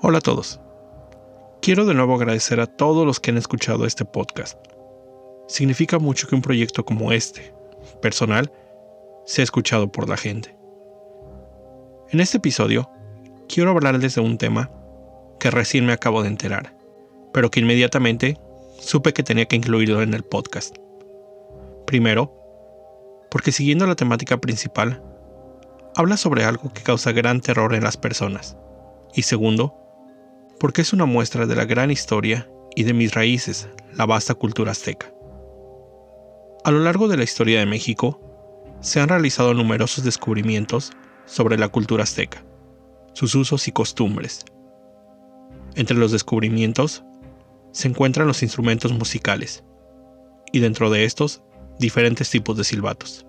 Hola a todos. Quiero de nuevo agradecer a todos los que han escuchado este podcast. Significa mucho que un proyecto como este, personal, sea escuchado por la gente. En este episodio, quiero hablarles de un tema que recién me acabo de enterar, pero que inmediatamente supe que tenía que incluirlo en el podcast. Primero, porque siguiendo la temática principal, habla sobre algo que causa gran terror en las personas. Y segundo, porque es una muestra de la gran historia y de mis raíces, la vasta cultura azteca. A lo largo de la historia de México, se han realizado numerosos descubrimientos sobre la cultura azteca, sus usos y costumbres. Entre los descubrimientos se encuentran los instrumentos musicales, y dentro de estos, diferentes tipos de silbatos.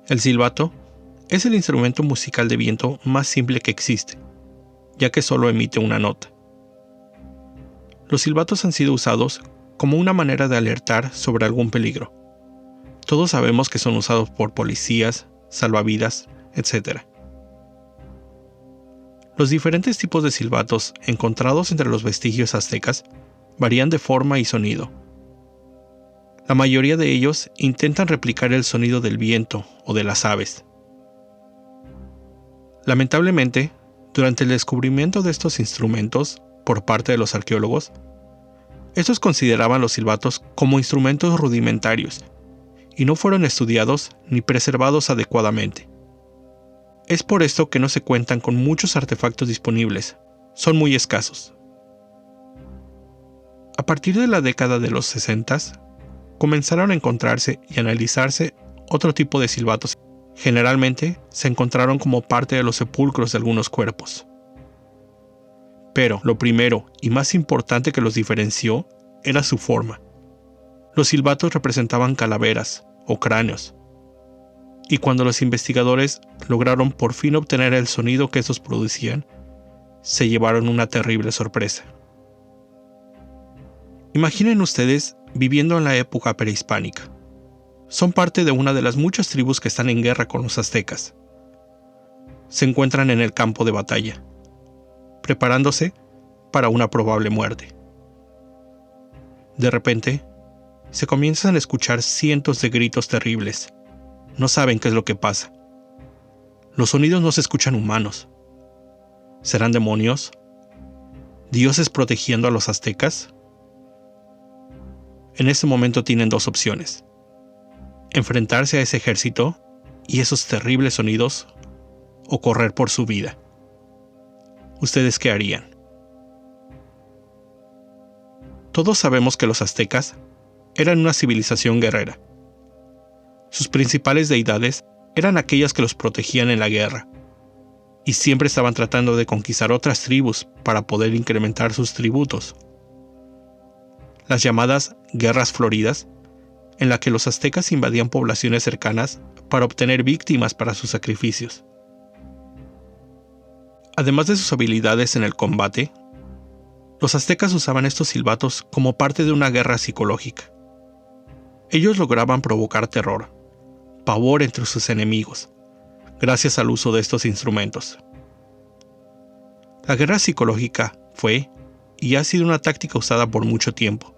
El silbato es el instrumento musical de viento más simple que existe, ya que solo emite una nota. Los silbatos han sido usados como una manera de alertar sobre algún peligro. Todos sabemos que son usados por policías, salvavidas, etc. Los diferentes tipos de silbatos encontrados entre los vestigios aztecas varían de forma y sonido. La mayoría de ellos intentan replicar el sonido del viento o de las aves. Lamentablemente, durante el descubrimiento de estos instrumentos por parte de los arqueólogos, estos consideraban los silbatos como instrumentos rudimentarios y no fueron estudiados ni preservados adecuadamente. Es por esto que no se cuentan con muchos artefactos disponibles, son muy escasos. A partir de la década de los 60, comenzaron a encontrarse y analizarse otro tipo de silbatos. Generalmente se encontraron como parte de los sepulcros de algunos cuerpos. Pero lo primero y más importante que los diferenció era su forma. Los silbatos representaban calaveras o cráneos, y cuando los investigadores lograron por fin obtener el sonido que estos producían, se llevaron una terrible sorpresa. Imaginen ustedes viviendo en la época prehispánica. Son parte de una de las muchas tribus que están en guerra con los aztecas. Se encuentran en el campo de batalla, preparándose para una probable muerte. De repente, se comienzan a escuchar cientos de gritos terribles. No saben qué es lo que pasa. Los sonidos no se escuchan humanos. ¿Serán demonios? ¿Dioses protegiendo a los aztecas? En este momento tienen dos opciones: enfrentarse a ese ejército y esos terribles sonidos, o correr por su vida. ¿Ustedes qué harían? Todos sabemos que los aztecas eran una civilización guerrera. Sus principales deidades eran aquellas que los protegían en la guerra, y siempre estaban tratando de conquistar otras tribus para poder incrementar sus tributos. Las llamadas guerras floridas, en la que los aztecas invadían poblaciones cercanas para obtener víctimas para sus sacrificios. Además de sus habilidades en el combate, los aztecas usaban estos silbatos como parte de una guerra psicológica. Ellos lograban provocar terror, pavor entre sus enemigos, gracias al uso de estos instrumentos. La guerra psicológica fue y ha sido una táctica usada por mucho tiempo.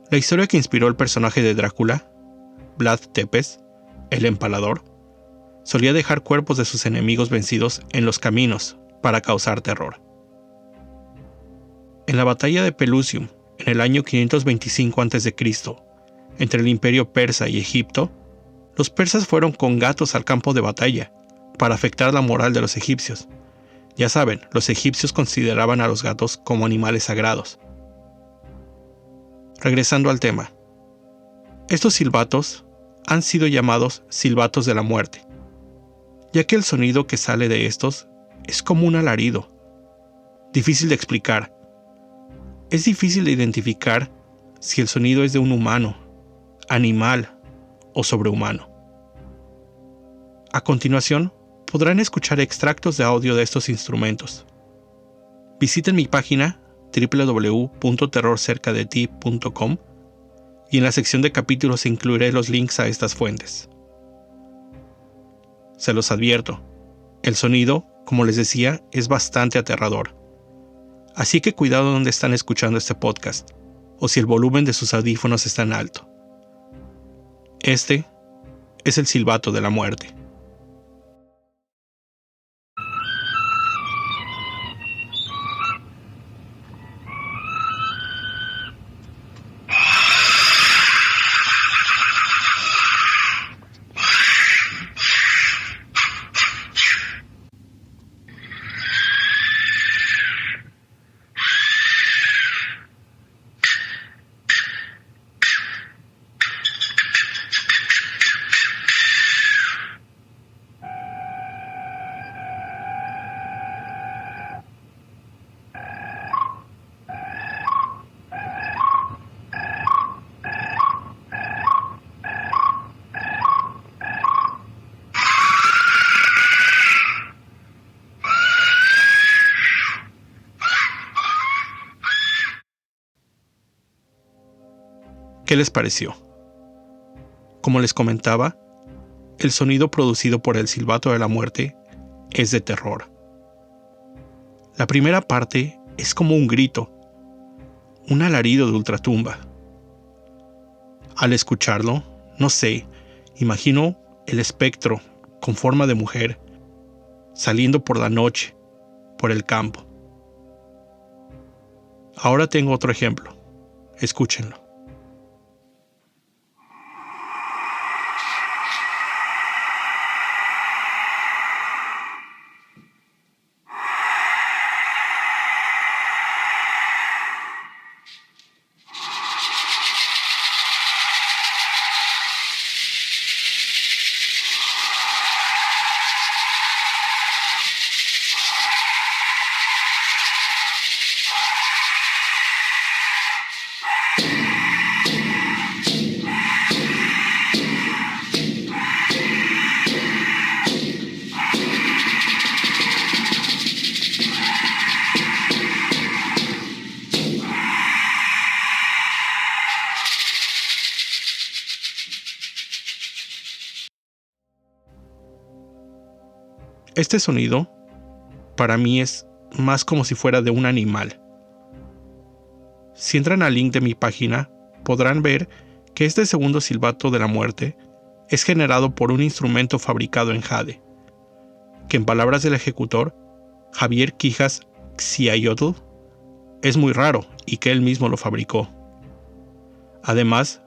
La historia que inspiró el personaje de Drácula, Vlad Tepes, el Empalador, solía dejar cuerpos de sus enemigos vencidos en los caminos para causar terror. En la batalla de Pelusium, en el año 525 a.C., entre el Imperio Persa y Egipto, los persas fueron con gatos al campo de batalla para afectar la moral de los egipcios. Ya saben, los egipcios consideraban a los gatos como animales sagrados. Regresando al tema, estos silbatos han sido llamados silbatos de la muerte, ya que el sonido que sale de estos es como un alarido. Difícil de explicar. Es difícil de identificar si el sonido es de un humano, animal o sobrehumano. A continuación, podrán escuchar extractos de audio de estos instrumentos. Visiten mi página www.terrorcercadeti.com y en la sección de capítulos incluiré los links a estas fuentes. Se los advierto, el sonido como les decía, es bastante aterrador. Así que cuidado donde están escuchando este podcast, o si el volumen de sus audífonos está en alto. Este es el silbato de la muerte. ¿Qué les pareció? Como les comentaba, el sonido producido por el silbato de la muerte es de terror. La primera parte es como un grito, un alarido de ultratumba. Al escucharlo, no sé, imagino el espectro con forma de mujer saliendo por la noche, por el campo. Ahora tengo otro ejemplo. Escúchenlo. Este sonido, para mí, es más como si fuera de un animal. Si entran al link de mi página, podrán ver que este segundo silbato de la muerte es generado por un instrumento fabricado en jade, que en palabras del ejecutor, Javier Quijas Xiayotl, es muy raro y que él mismo lo fabricó. Además,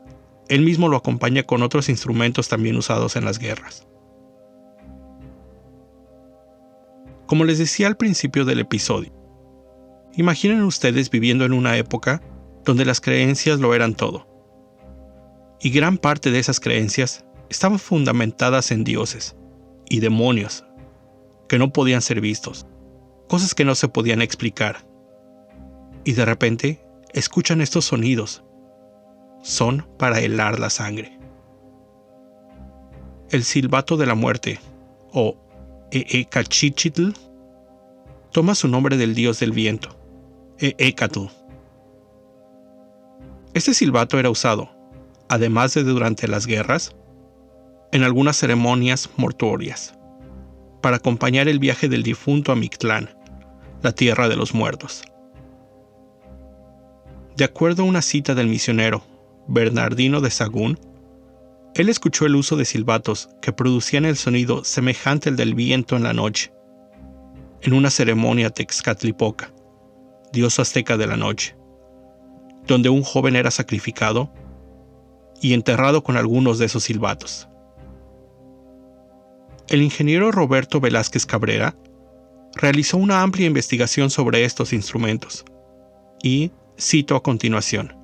él mismo lo acompaña con otros instrumentos también usados en las guerras. Como les decía al principio del episodio, imaginen ustedes viviendo en una época donde las creencias lo eran todo. Y gran parte de esas creencias estaban fundamentadas en dioses y demonios que no podían ser vistos, cosas que no se podían explicar. Y de repente escuchan estos sonidos. Son para helar la sangre. El silbato de la muerte, o Eecachichitl, toma su nombre del dios del viento, Eecatl. Este silbato era usado, además de durante las guerras, en algunas ceremonias mortuorias, para acompañar el viaje del difunto a Mictlán, la tierra de los muertos. De acuerdo a una cita del misionero Bernardino de Sahagún, él escuchó el uso de silbatos que producían el sonido semejante al del viento en la noche, en una ceremonia Texcatlipoca, dios azteca de la noche, donde un joven era sacrificado y enterrado con algunos de esos silbatos. El ingeniero Roberto Velázquez Cabrera realizó una amplia investigación sobre estos instrumentos y cito a continuación: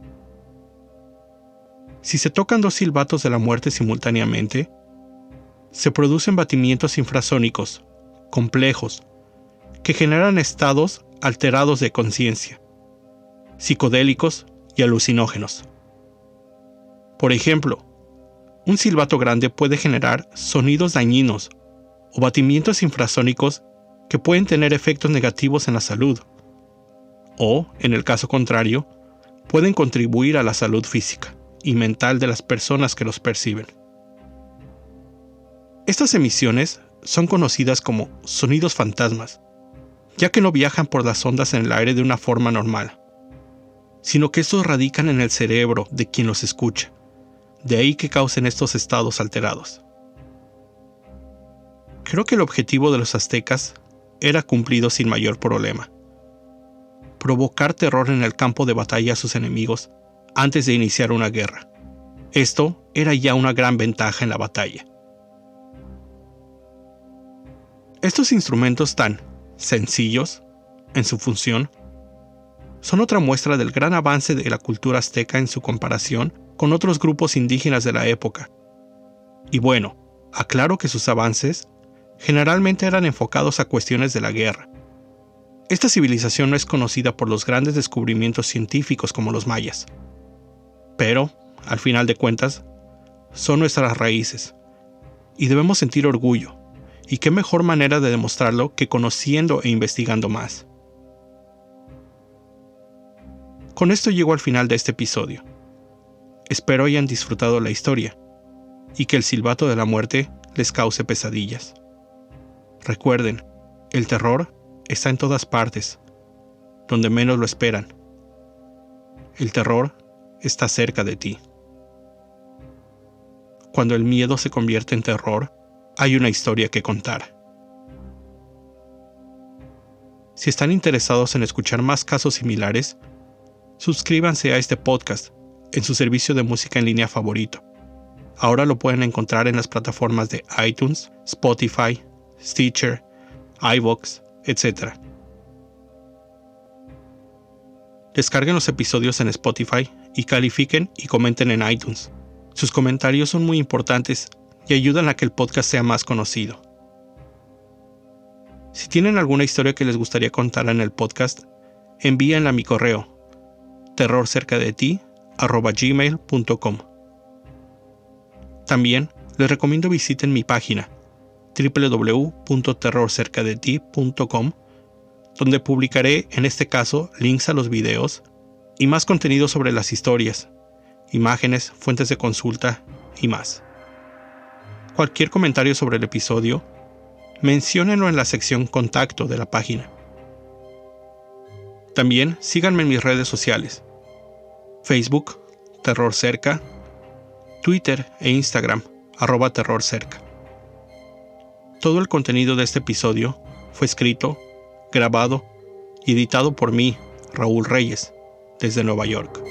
si se tocan dos silbatos de la muerte simultáneamente, se producen batimientos infrasónicos complejos que generan estados alterados de conciencia, psicodélicos y alucinógenos. Por ejemplo, un silbato grande puede generar sonidos dañinos o batimientos infrasónicos que pueden tener efectos negativos en la salud, o, en el caso contrario, pueden contribuir a la salud física y mental de las personas que los perciben. Estas emisiones son conocidas como sonidos fantasmas, ya que no viajan por las ondas en el aire de una forma normal, sino que estos radican en el cerebro de quien los escucha, de ahí que causen estos estados alterados. Creo que el objetivo de los aztecas era cumplido sin mayor problema: provocar terror en el campo de batalla a sus enemigos antes de iniciar una guerra. Esto era ya una gran ventaja en la batalla. Estos instrumentos tan sencillos en su función son otra muestra del gran avance de la cultura azteca en su comparación con otros grupos indígenas de la época. Y bueno, aclaro que sus avances generalmente eran enfocados a cuestiones de la guerra. Esta civilización no es conocida por los grandes descubrimientos científicos como los mayas, pero, al final de cuentas, son nuestras raíces, y debemos sentir orgullo, y qué mejor manera de demostrarlo que conociendo e investigando más. Con esto llego al final de este episodio. Espero hayan disfrutado la historia, y que el silbato de la muerte les cause pesadillas. Recuerden, el terror está en todas partes, donde menos lo esperan. El terror está cerca de ti. Cuando el miedo se convierte en terror, hay una historia que contar. Si están interesados en escuchar más casos similares, suscríbanse a este podcast en su servicio de música en línea favorito. Ahora lo pueden encontrar en las plataformas de iTunes, Spotify, Stitcher, iVoox, etc. Descarguen los episodios en Spotify y califiquen y comenten en iTunes. Sus comentarios son muy importantes y ayudan a que el podcast sea más conocido. Si tienen alguna historia que les gustaría contar en el podcast, envíenla a mi correo terrorcercadeti@gmail.com. También les recomiendo visiten mi página www.terrorcercadeti.com, donde publicaré en este caso links a los videos y más contenido sobre las historias, imágenes, fuentes de consulta y más. Cualquier comentario sobre el episodio, menciónenlo en la sección Contacto de la página. También síganme en mis redes sociales: Facebook, Terror Cerca, Twitter e Instagram, @terrorcerca. Todo el contenido de este episodio fue escrito, grabado y editado por mí, Raúl Reyes, desde Nueva York.